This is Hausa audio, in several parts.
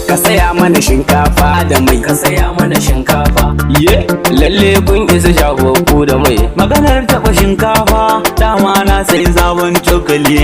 ka saya mana shinkafa da mai. Ka saya mana shinkafa. Ye, lalle kun isa shagoku da mai. Maganar taɓa shinkafa dama na sai sabon cokali.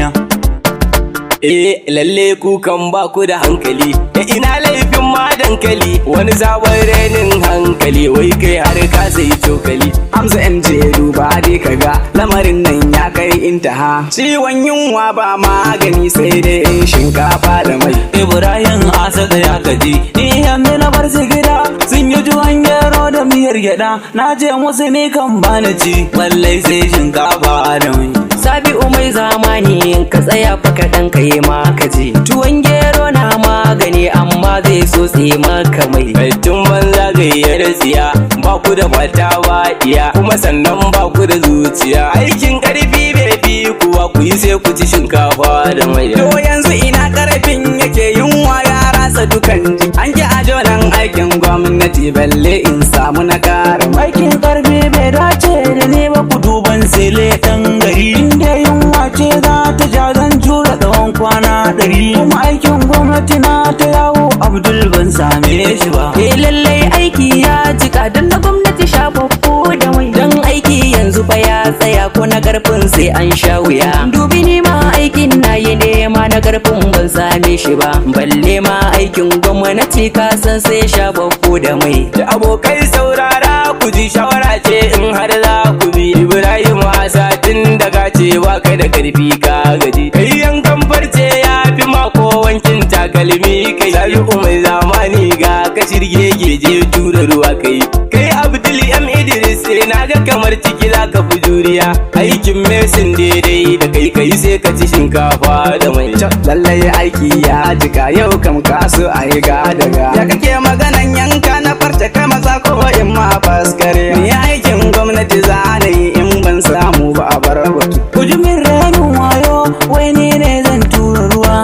Lalle ku kan ba ku da hankali. Ina laifin ma dankali, wani sabon renin hankali, wai kai har ka sai cokali. Hamza MJ duba dai kaga lamarin nan ya kai intaha. Ciwon yunwa ba magani sai dai shinkafa da mai. Ibrahim Asada ya gaji, ni yanzu na bar su gida. Sun yi juwan gero da miyar gyada, na je musu ne kan bani ci, lallai sai shinkafa da mai. Sabi'u mai zamani ka tsaya fa kaɗan ka yi maka ji. Tuwon gero na magani amma zai so maka mai. Tun banza gayyar tsiya, ba ku da mata ba iya, kuma sannan ba ku da zuciya. Aikin karfi bai fi kuwa ku yi sai ku ci shinkafa da mai. To yanzu ina karfin yake, yunwa ya rasa dukan ji. An ki ajo nan aikin gwamnati balle in samu na kara. Aikin karfi bai dace da ne ba, ku duban sele ɗan gari. Inda yunwa ce za ta ja zan jura tsawon kwana 100. Kuma aikin gwamnati na ta yawo Abdul ban same shi ba. Lallai aiki ya jika don na gwamnati shafaffu da mai. Don aiki yanzu fa ya tsaya ko na karfin sai an sha wuya. Dubi ni ma aikin na yi nema na karfin ban same shi ba. Balle ma aikin gwamnati ka san sai shafaffu da mai. Da abokai saurara ku ji shawara ce in har za ku bi. Ibrahim Asatin daga ce ba kai da karfi ka gaji. Kai yankan farce ya fi mako wankin takalmi kai. Sabi'u mai zamani ga ka shirge geje tura ruwa kai. Kai Abdul M Idris sai na ga kamar ciki za ka fi juriya. Aikin mesin daidai da kai sai ka ci shinkafa da mai. Lallai aiki ya jika yau kam kasu a yi daga. Ya kake maganan yanka na farce kai maza ko in ma faskare. Ni aikin gwamnati za na yi in ban samu ba a bar batu. Kujumin renin wayo wai ni ne zan tura ruwa.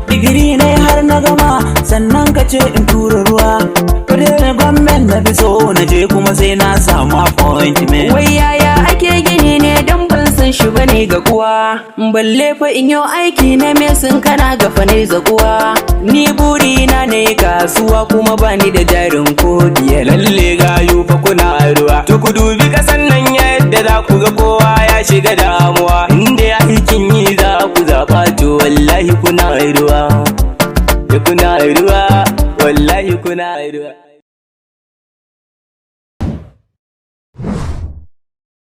Digiri ne har na gama sannan ka ce in tura ruwa. Kudin gwamnati na fi so na je kuma sai na samu appointment. Wai yaya ake gini ne don ban san shi bane ga kuwa. Balle fa in yau aiki na mesin kana gafa ne zaguwa. Ni burina ne kasuwa kuma bani da jarin ko biyar. Lalle gayu fa kuna ruwa. To ku dubi kasan nan yadda za ku ga kowa ya shiga damuwa. Inda ya aikin yi za ku zaɓa to wallahi kuna ruwa. Kuna ruwa, wallahi kuna ruwa.